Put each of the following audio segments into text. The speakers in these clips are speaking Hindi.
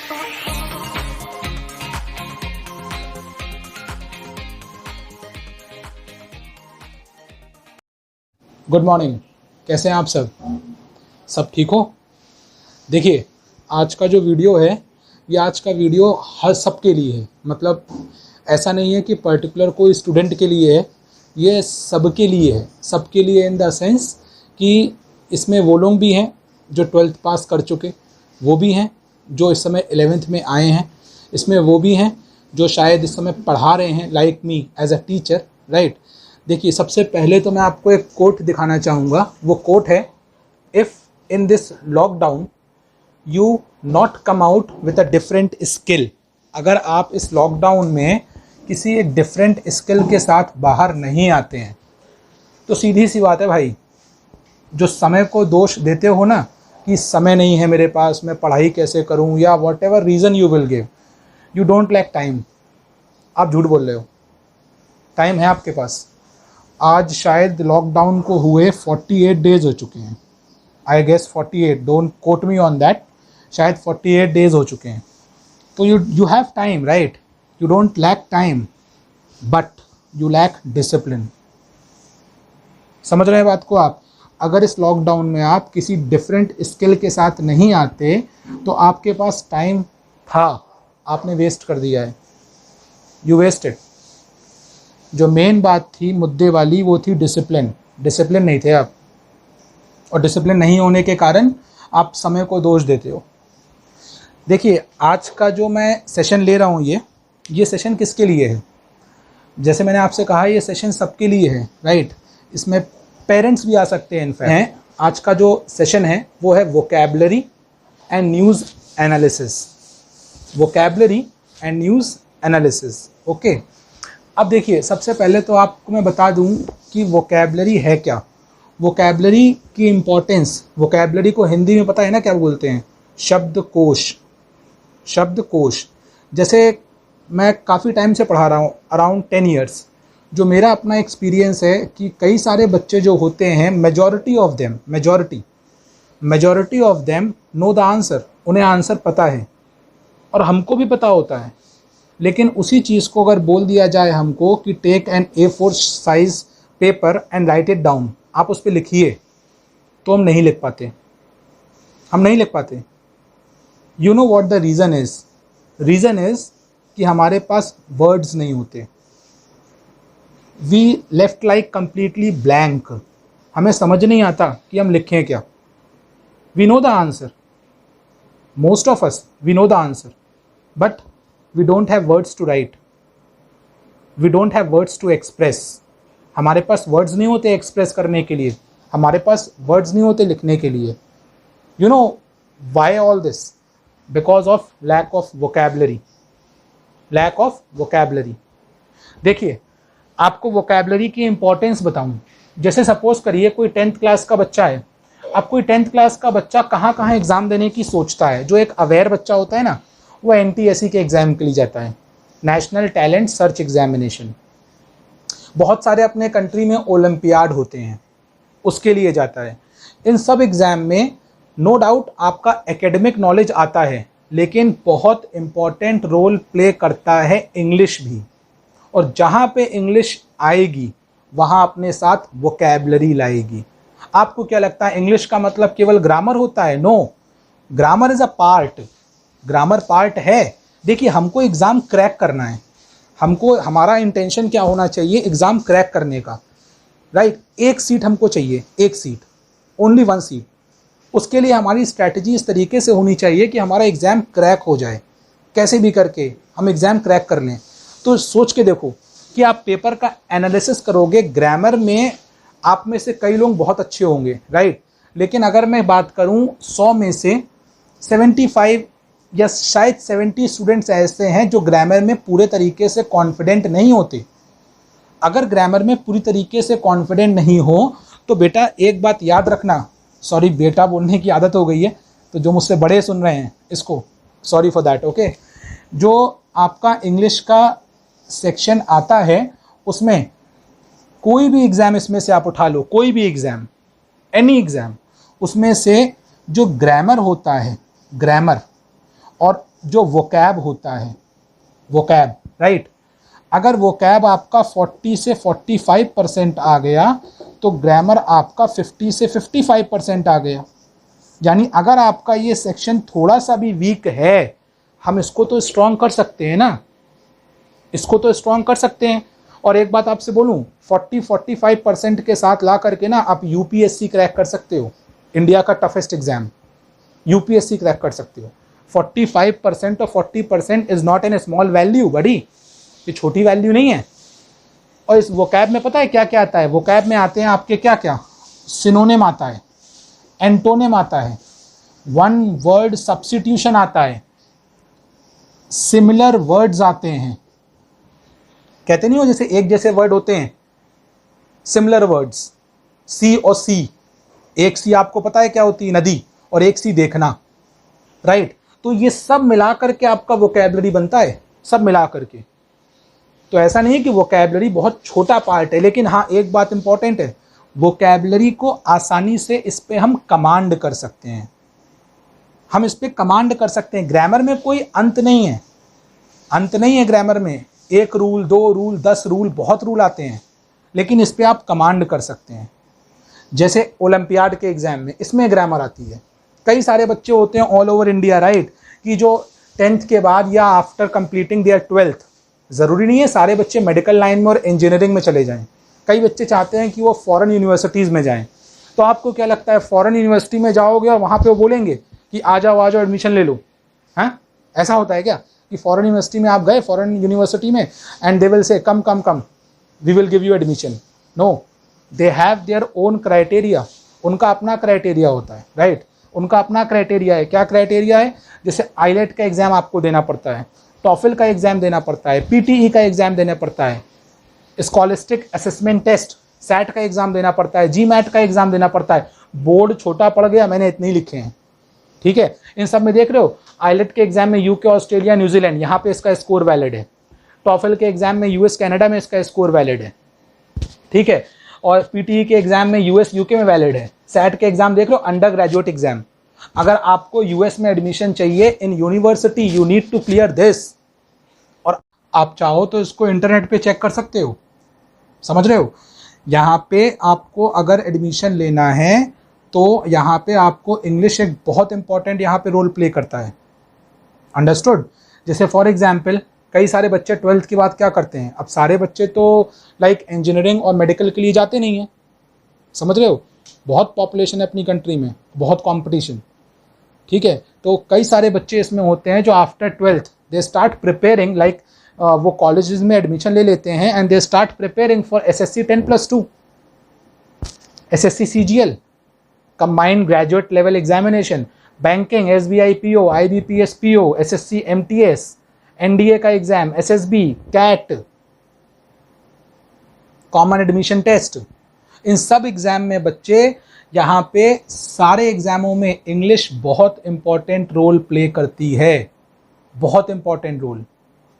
Good morning. कैसे हैं आप सब ठीक हो? देखिए, आज का जो वीडियो है ये आज का वीडियो हर सबके लिए है। मतलब ऐसा नहीं है कि पर्टिकुलर कोई स्टूडेंट के लिए है, ये सबके लिए है। सबके लिए इन द सेंस कि इसमें वो लोग भी हैं जो 12th पास कर चुके, वो भी हैं जो इस समय 11th में आए हैं, इसमें वो भी हैं जो शायद इस समय पढ़ा रहे हैं, like me as a teacher, right. देखिए, सबसे पहले तो मैं आपको एक कोट दिखाना चाहूँगा। वो कोट है, if in this lockdown you not come out with a different skill. अगर आप इस लॉकडाउन में किसी एक डिफरेंट स्किल के साथ बाहर नहीं आते हैं तो सीधी सी बात है भाई, जो समय को दोष देते हो ना कि समय नहीं है मेरे पास, मैं पढ़ाई कैसे करूं, या whatever reason you will give, you don't lack time. आप झूठ बोल रहे हो, टाइम है आपके पास। आज शायद लॉकडाउन को हुए 48 डेज हो चुके हैं, I guess 48, don't quote me on that, शायद 48 डेज हो चुके हैं। तो you have time, right. You don't lack time but you lack discipline. समझ रहे हैं बात को आप? अगर इस लॉकडाउन में आप किसी डिफरेंट स्किल के साथ नहीं आते तो आपके पास टाइम था, आपने वेस्ट कर दिया है, यू वेस्टेड। जो मेन बात थी मुद्दे वाली वो थी डिसिप्लिन। डिसिप्लिन नहीं थे आप, और डिसिप्लिन नहीं होने के कारण आप समय को दोष देते हो। देखिए, आज का जो मैं सेशन ले रहा हूँ ये सेशन किसके लिए है? जैसे मैंने आपसे कहा, ये सेशन सबके लिए है, राइट। इसमें पेरेंट्स भी आ सकते हैं। इनफैक्ट हैं, आज का जो सेशन है वो है vocabulary and news analysis. Vocabulary and news analysis, okay. अब देखिए, सबसे पहले तो आपको मैं बता दूं कि वोकैबुलरी है क्या। वोकैबुलरी की इम्पोर्टेंस, वोकैबुलरी को हिंदी में पता है ना क्या बोलते हैं? शब्दकोश। शब्दकोश। जैसे मैं काफ़ी टाइम से पढ़ा रहा हूँ, अराउंड 10 ईयर्स। जो मेरा अपना एक्सपीरियंस है कि कई सारे बच्चे जो होते हैं, majority of them know the answer. उन्हें आंसर पता है और हमको भी पता होता है, लेकिन उसी चीज़ को अगर बोल दिया जाए हमको कि take an A4 size paper and write it down, आप उस पर लिखिए, तो हम नहीं लिख पाते। You know what the reason is? Reason is कि हमारे पास वर्ड्स नहीं होते। We left like completely blank. हमें समझ नहीं आता कि हम लिखें क्या। We know the answer, most of us we know the answer, but we don't have words to write, we don't have words to express। हमारे पास वर्ड्स नहीं होते एक्सप्रेस करने के लिए, हमारे पास वर्ड्स नहीं होते लिखने के लिए। You know why all this? Because of lack of vocabulary। lack of vocabulary। देखिए, आपको vocabulary की इंपॉर्टेंस बताऊं। जैसे सपोज करिए कोई 10th क्लास का बच्चा है। अब कोई 10th क्लास का बच्चा कहाँ एग्जाम देने की सोचता है? जो एक अवेयर बच्चा होता है ना, वो NTSE के एग्ज़ाम के लिए जाता है, नेशनल टैलेंट सर्च एग्जामिनेशन। बहुत सारे अपने कंट्री में ओलंपियाड होते हैं, उसके लिए जाता है। इन सब एग्ज़ाम में नो डाउट आपका एकेडमिक नॉलेज आता है, लेकिन बहुत इम्पॉर्टेंट रोल प्ले करता है इंग्लिश भी। और जहाँ पे इंग्लिश आएगी वहाँ अपने साथ वोकैबुलरी लाएगी। आपको क्या लगता है इंग्लिश का मतलब केवल ग्रामर होता है? No, grammar is a part. Grammar part है। देखिए, हमको एग्ज़ाम क्रैक करना है, हमको, हमारा इंटेंशन क्या होना चाहिए? एग्ज़ाम क्रैक करने का, राइट। एक सीट हमको चाहिए, एक सीट, ओनली 1 सीट। उसके लिए हमारी स्ट्रैटेजी इस तरीके से होनी चाहिए कि हमारा एग्ज़ाम क्रैक हो जाए, कैसे भी करके हम एग्ज़ाम क्रैक कर लें। तो सोच के देखो कि आप पेपर का एनालिसिस करोगे। ग्रामर में आप में से कई लोग बहुत अच्छे होंगे, राइट। लेकिन अगर मैं बात करूँ 100 में से 75 या शायद 70 स्टूडेंट्स ऐसे हैं जो ग्रामर में पूरे तरीके से कॉन्फिडेंट नहीं होते। अगर ग्रामर में पूरी तरीके से कॉन्फिडेंट नहीं हो तो बेटा एक बात याद रखना, सॉरी बेटा बोलने की आदत हो गई है, तो जो मुझसे बड़े सुन रहे हैं इसको सॉरी फॉर दैट, ओके। जो आपका इंग्लिश का सेक्शन आता है उसमें कोई भी एग्ज़ाम इसमें से आप उठा लो, कोई भी एग्ज़ाम, एनी एग्ज़ाम, उसमें से जो ग्रामर होता है, ग्रामर और जो वोकैब होता है, वोकैब, राइट, अगर वोकैब आपका 40 से 45% आ गया तो ग्रामर आपका 50 से 55% आ गया। यानी अगर आपका ये सेक्शन थोड़ा सा भी वीक है, हम इसको तो स्ट्रॉन्ग कर सकते हैं ना, इसको तो स्ट्रॉन्ग कर सकते हैं। और एक बात आपसे बोलूं, 40-45% के साथ ला करके ना आप यूपीएससी क्रैक कर सकते हो, इंडिया का टफेस्ट एग्जाम यूपीएससी क्रैक कर सकते हो। 45% और 40% is not an small value बड़ी, ये छोटी वैल्यू नहीं है। और इस वोकैब में पता है क्या क्या आता है? वोकैब में आते हैं आपके क्या क्या, सिनोनिम आता है, एंटोनिम आता है, वन वर्ड सब्स्टिट्यूशन आता है, सिमिलर वर्ड्स आते हैं। कहते नहीं हो जैसे एक जैसे वर्ड होते हैं, सिमिलर वर्ड्स, सी और सी, एक सी आपको पता है क्या होती है, नदी, और एक सी देखना, राइट। तो ये सब मिला करके आपका वोकैबलरी बनता है, सब मिला करके। तो ऐसा नहीं है कि वोकैबलरी बहुत छोटा पार्ट है, लेकिन हाँ एक बात इंपॉर्टेंट है, वोकैबलरी को आसानी से इस पे हम कमांड कर सकते हैं, हम इस पे कमांड कर सकते हैं। ग्रामर में कोई अंत नहीं है, अंत नहीं है ग्रामर में, 1 रूल 2 रूल 10 रूल, बहुत रूल आते हैं, लेकिन इस पे आप कमांड कर सकते हैं। जैसे ओलंपियाड के एग्जाम में इसमें ग्रामर आती है। कई सारे बच्चे होते हैं ऑल ओवर इंडिया, राइट, कि जो 10th के बाद या आफ्टर कंप्लीटिंग देयर 12th, ज़रूरी नहीं है सारे बच्चे मेडिकल लाइन में और इंजीनियरिंग में चले जाएं, कई बच्चे चाहते हैं कि वो फॉरेन यूनिवर्सिटीज़ में जाएं। तो आपको क्या लगता है, फॉरेन यूनिवर्सिटी में जाओगे और वहाँ पे वो बोलेंगे कि आ जाओ एडमिशन ले लो? हाँ, ऐसा होता है क्या कि फॉरेन यूनिवर्सिटी में आप गए, फॉरेन यूनिवर्सिटी में, and they will say come come come, we will give you admission? No, they have their own criteria, उनका अपना क्राइटेरिया होता है, राइट, उनका अपना क्राइटेरिया है। क्या क्राइटेरिया है? जैसे आईलेट का एग्जाम आपको देना पड़ता है, टॉफल का एग्जाम देना पड़ता है, पीटीई का एग्जाम देना पड़ता है, स्कॉलिस्टिक असेसमेंट टेस्ट सैट का एग्जाम देना पड़ता है, जीमैट का एग्जाम देना पड़ता है। बोर्ड छोटा पड़ गया, मैंने इतने ही लिखे हैं, ठीक है। इन सब में देख रहे हो, आईलेट के एग्जाम में यूके, ऑस्ट्रेलिया, न्यूजीलैंड, यहाँ पे इसका स्कोर वैलिड है। टॉफल के एग्जाम में यूएस, कनाडा में इसका स्कोर वैलिड है, ठीक है। और पीटीई के एग्जाम में यूएस, यूके में वैलिड है। सैट के एग्जाम देख लो, अंडर ग्रेजुएट एग्जाम। अगर आपको यूएस में एडमिशन चाहिए in university, you need to clear this. और आप चाहो तो इसको इंटरनेट पे चेक कर सकते हो, समझ रहे हो। यहाँ पे आपको अगर एडमिशन लेना है तो यहाँ पे आपको इंग्लिश एक बहुत इंपॉर्टेंट यहाँ पे रोल प्ले करता है, अंडरस्टूड। जैसे फॉर एग्जाम्पल कई सारे बच्चे 12th के बाद क्या करते हैं, अब सारे बच्चे तो लाइक इंजीनियरिंग और मेडिकल के लिए जाते नहीं हैं, समझ रहे हो, बहुत पॉपुलेशन है अपनी कंट्री में, बहुत कंपटीशन, ठीक है। तो कई सारे बच्चे इसमें होते हैं जो after 12th they start preparing, like वो कॉलेजेस में एडमिशन ले लेते हैं and they start preparing for SSC 10+2, SSC CGL, combined graduate level examination, banking, SBI PO, IBPS PO, SSC MTS, NDA का exam, SSC, CAT, common admission test. इन सब एग्जाम में बच्चे यहाँ पे सारे एग्जामों में इंग्लिश बहुत इंपॉर्टेंट रोल प्ले करती है, बहुत इंपॉर्टेंट रोल,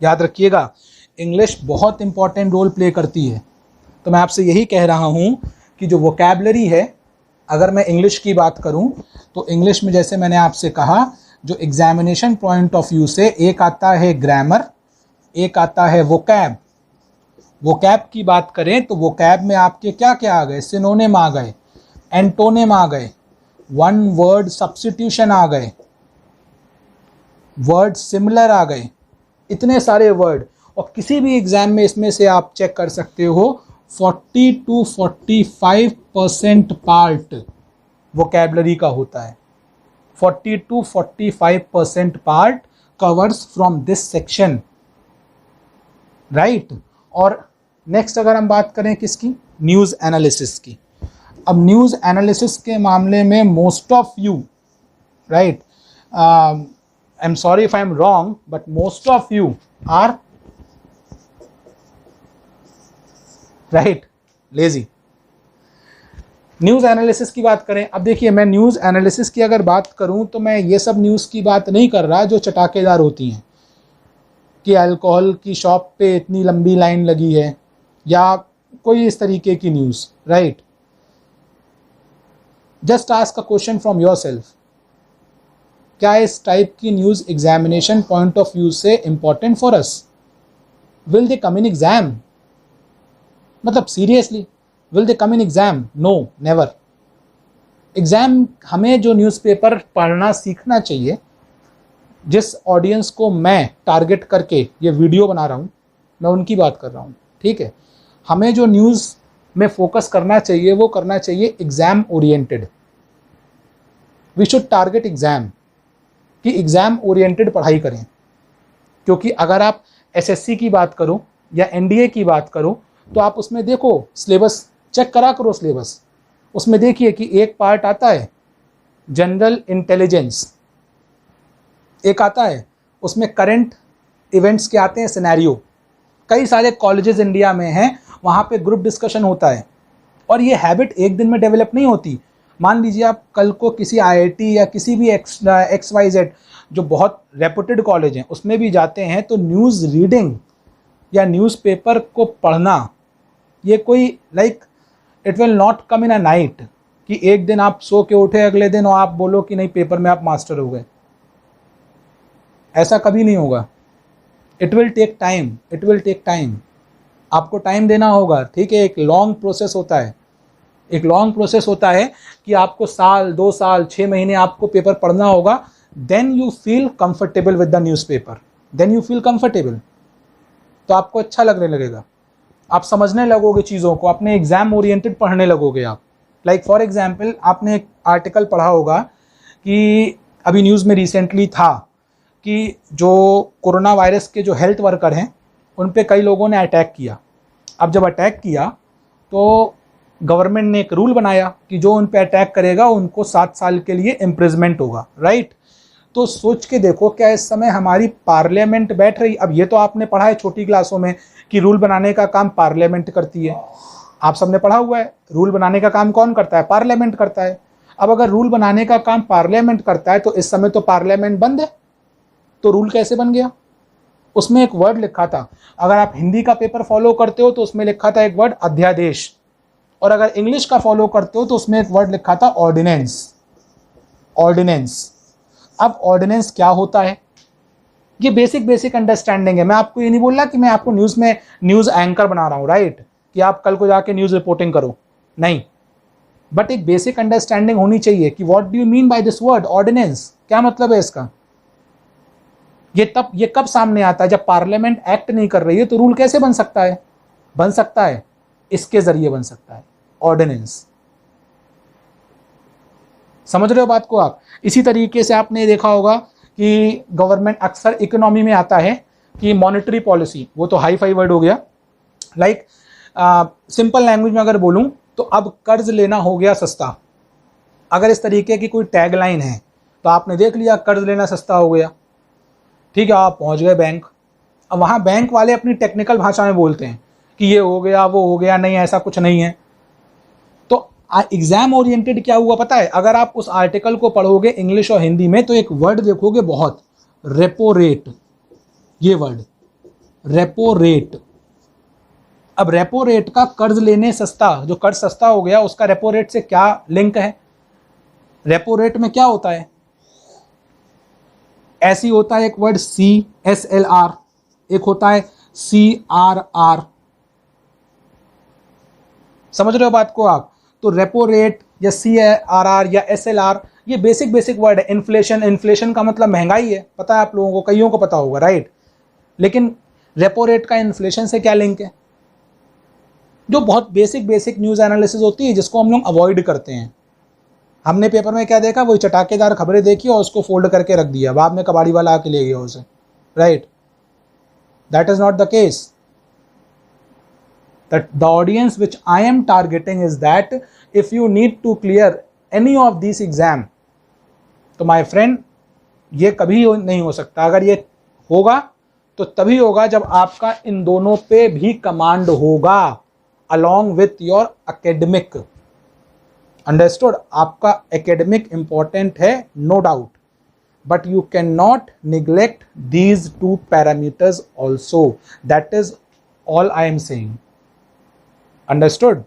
याद रखिएगा, इंग्लिश बहुत इंपॉर्टेंट रोल प्ले करती है। तो मैं आपसे यही कह रहा हूँ कि जो वोकैबलरी है, अगर मैं इंग्लिश की बात करूँ तो इंग्लिश में जैसे मैंने आपसे कहा, जो एग्जामिनेशन पॉइंट ऑफ व्यू से एक आता है ग्रामर, एक आता है वोकैब। वोकैब की बात करें तो वोकैब में आपके क्या क्या आ गए, सिनोनिम आ गए, एंटोनिम आ गए, वन वर्ड सब्स्टिट्यूशन आ गए, वर्ड सिमिलर आ गए, इतने सारे वर्ड। और किसी भी एग्जाम में इसमें से आप चेक कर सकते हो 40 to 45% पार्ट वोकैबलरी का होता है, 40 to 45% part covers from this section, right. और नेक्स्ट अगर हम बात करें किसकी, न्यूज़ एनालिसिस की। अब न्यूज़ एनालिसिस के मामले में most of you, right, I am sorry if I am wrong, but most of you are right lazy. News analysis की बात करें, अब देखिए मैं न्यूज़ एनालिसिस की अगर बात करूं तो मैं ये सब न्यूज़ की बात नहीं कर रहा जो चटाकेदार होती हैं कि अल्कोहल की शॉप पे इतनी लंबी लाइन लगी है या कोई इस तरीके की news, right. Just ask a question from yourself, क्या इस टाइप की news examination point of view से important for us? Will they come in exam? मतलब seriously, will they come in exam? No, never. Exam हमें जो न्यूज़पेपर पढ़ना सीखना चाहिए, जिस ऑडियंस को मैं टारगेट करके ये वीडियो बना रहा हूँ, मैं उनकी बात कर रहा हूँ, ठीक है। हमें जो न्यूज़ में फोकस करना चाहिए वो करना चाहिए exam oriented. We should target exam, कि एग्ज़ाम ओरिएंटेड पढ़ाई करें। क्योंकि अगर आप एसएससी की बात करो या एनडीए की बात करो तो आप उसमें देखो, सिलेबस चेक करा करो सिलेबस। उसमें देखिए कि एक पार्ट आता है जनरल इंटेलिजेंस, एक आता है उसमें करंट इवेंट्स के आते हैं सिनेरियो। कई सारे कॉलेजेस इंडिया में हैं, वहाँ पे ग्रुप डिस्कशन होता है। और ये हैबिट एक दिन में डेवलप नहीं होती। मान लीजिए आप कल को किसी आईआईटी या किसी भी XYZ जो बहुत रेपुटेड कॉलेज हैं उसमें भी जाते हैं, तो न्यूज़ रीडिंग या न्यूज़पेपर को पढ़ना ये कोई it will not come in a night, कि एक दिन आप सो के उठे अगले दिन और आप बोलो कि नहीं पेपर में आप मास्टर हो गए। ऐसा कभी नहीं होगा। It will take time, it will take time. आपको टाइम देना होगा, ठीक है। एक लॉन्ग प्रोसेस होता है, एक लॉन्ग प्रोसेस होता है कि आपको साल 2 साल 6 महीने आपको पेपर पढ़ना होगा। Then you feel comfortable with the newspaper, then you feel comfortable, तो आपको अच्छा लगने लगेगा, आप समझने लगोगे चीज़ों को, अपने एग्जाम ओरिएंटेड पढ़ने लगोगे आप। फॉर एग्जाम्पल आपने एक आर्टिकल पढ़ा होगा कि अभी न्यूज़ में रिसेंटली था कि जो कोरोना वायरस के जो हेल्थ वर्कर हैं उन पे कई लोगों ने अटैक किया। अब जब अटैक किया तो गवर्नमेंट ने एक रूल बनाया कि जो उन पे अटैक करेगा उनको 7 साल के लिए इम्प्रिजमेंट होगा, राइट। तो सोच के देखो, क्या इस समय हमारी पार्लियामेंट बैठ रही? अब ये तो आपने पढ़ा है छोटी क्लासों में कि रूल बनाने का काम पार्लियामेंट करती है, आप सबने पढ़ा हुआ है। रूल बनाने का काम कौन करता है? पार्लियामेंट करता है। अब अगर रूल बनाने का काम पार्लियामेंट करता है तो इस समय तो पार्लियामेंट बंद है, तो रूल कैसे बन गया? उसमें एक वर्ड लिखा था, अगर आप हिंदी का पेपर फॉलो करते हो तो उसमें लिखा था एक वर्ड अध्यादेश, और अगर इंग्लिश का फॉलो करते हो तो उसमें एक वर्ड लिखा था ऑर्डिनेंस। ऑर्डिनेंस। अब ऑर्डिनेंस क्या होता है? ये बेसिक अंडरस्टैंडिंग है। मैं आपको ये नहीं बोल रहा कि मैं आपको न्यूज़ में न्यूज़ एंकर बना रहा हूँ, राइट, कि आप कल को जाके न्यूज़ रिपोर्टिंग करो, नहीं। बट एक बेसिक अंडरस्टैंडिंग होनी चाहिए कि what do you mean by this word ordinance, क्या मतलब है इसका। ये कब सामने आता है? जब पार्लियामेंट एक्ट नहीं कर रही है तो रूल कैसे बन सकता है? बन सकता है इसके जरिए बन सकता है, ऑर्डिनेंस। समझ रहे हो बात को आप? इसी तरीके से आपने देखा होगा कि गवर्नमेंट अक्सर इकोनॉमी में आता है कि मॉनेटरी पॉलिसी, वो तो हाई फाई वर्ड हो गया। सिंपल लैंग्वेज में अगर बोलूं तो अब कर्ज लेना हो गया सस्ता। अगर इस तरीके की कोई टैगलाइन है तो आपने देख लिया कर्ज लेना सस्ता हो गया, ठीक है। आप पहुंच गए बैंक, अब वहाँ बैंक वाले अपनी टेक्निकल भाषा में बोलते हैं कि ये हो गया वो हो गया, नहीं ऐसा कुछ नहीं है। तो एग्जाम ओरिएंटेड क्या हुआ पता है? अगर आप उस आर्टिकल को पढ़ोगे इंग्लिश और हिंदी में तो एक वर्ड देखोगे बहुत, रेपो रेट। ये वर्ड रेपो रेट। अब रेपो रेट का कर्ज लेने सस्ता, जो कर्ज सस्ता हो गया उसका रेपो रेट से क्या लिंक है? रेपो रेट में क्या होता है? ऐसी होता है एक वर्ड CSLR, एक होता है CRR। समझ रहे हो बात को आप? तो रेपो रेट या CRR या SLR ये बेसिक वर्ड है। इन्फ्लेशन का मतलब महंगाई है, पता है आप लोगों को, कईयों को पता होगा, राइट। लेकिन रेपो रेट का इन्फ्लेशन से क्या लिंक है? जो बहुत बेसिक न्यूज़ एनालिसिस होती है जिसको हम लोग अवॉइड करते हैं। हमने पेपर में क्या देखा? वही चटाकेदार खबरें देखी और उसको फोल्ड करके रख दिया, बाद में कबाड़ी वाला आके ले गया उसे, right. That is not the case. That the audience which I am targeting is that if you need to clear any of these exam, तो my friend ये कभी नहीं हो सकता। अगर ये होगा तो तभी होगा जब आपका इन दोनों पे भी कमांड होगा along with your academic। Understood? आपका एकेडमिक इंपॉर्टेंट है, no doubt, but you can not neglect these 2 parameters also. That is all I am saying. Understood?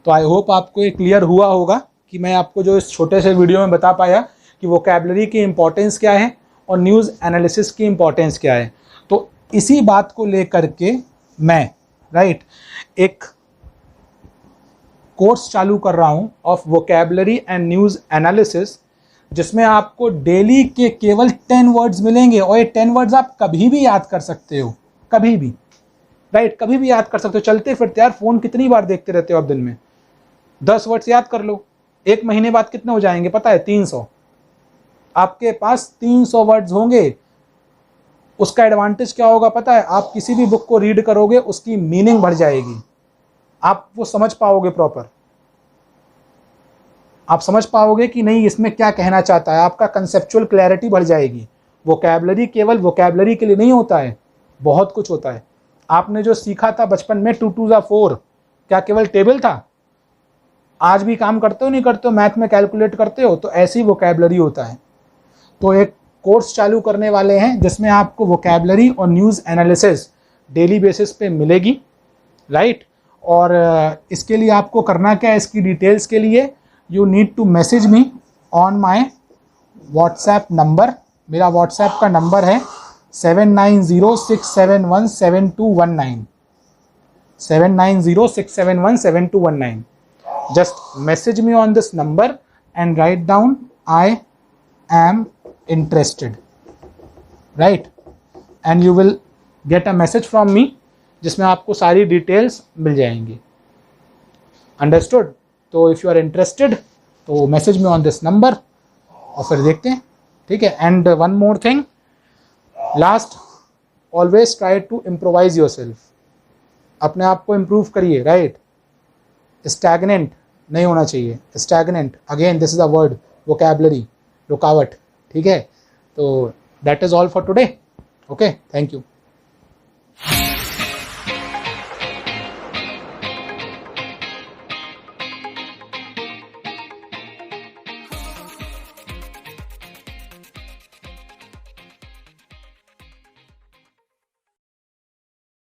तो आई होप आपको ये क्लियर हुआ होगा कि मैं आपको जो इस छोटे से वीडियो में बता पाया कि वोकैबुलरी की इंपॉर्टेंस क्या है और न्यूज़ एनालिसिस की इंपॉर्टेंस क्या है। तो इसी बात को लेकर के मैं एक कोर्स चालू कर रहा हूं of vocabulary and news analysis, जिसमें आपको डेली के केवल 10 वर्ड्स मिलेंगे और ये 10 वर्ड्स आप कभी भी याद कर सकते हो, कभी भी, कभी भी याद कर सकते हो। चलते फिरते यार फ़ोन कितनी बार देखते रहते हो आप दिन में, 10 वर्ड्स याद कर लो, एक महीने बाद कितने हो जाएंगे पता है? 300। आपके पास 300 वर्ड्स होंगे। उसका एडवांटेज क्या होगा पता है? आप किसी भी बुक को रीड करोगे उसकी मीनिंग बढ़ जाएगी, आप वो समझ पाओगे प्रॉपर, आप समझ पाओगे कि नहीं इसमें क्या कहना चाहता है, आपका कंसेप्चुअल क्लैरिटी बढ़ जाएगी। वोकैबुलरी केवल वोकैबुलरी के लिए नहीं होता है, बहुत कुछ होता है। आपने जो सीखा था बचपन में 2 2 4, क्या केवल टेबल था? आज भी काम करते हो नहीं करते हो, मैथ में कैलकुलेट करते हो, तो ऐसी वोकैबुलरी होता है। तो एक कोर्स चालू करने वाले हैं जिसमें आपको वोकैबुलरी और न्यूज़ एनालिसिस डेली बेसिस पे मिलेगी, और इसके लिए आपको करना क्या है, इसकी डिटेल्स के लिए you need to message me on my WhatsApp number. मेरा व्हाट्सएप का नंबर है 7906717219, 7906717219। Just message me on this number and write down I am interested, and you will get a message from me जिसमें आपको सारी डिटेल्स मिल जाएंगी। अंडरस्टूड? तो इफ़ यू आर इंटरेस्टेड तो message me on this number और फिर देखते हैं, ठीक है। And one more thing, last, always try to improvise your self. अपने आप को इम्प्रूव करिए, स्टैग्नेंट नहीं होना चाहिए। Stagnant, again this is a word, vocabulary, रुकावट, ठीक है। तो that is all for today. Okay, thank you.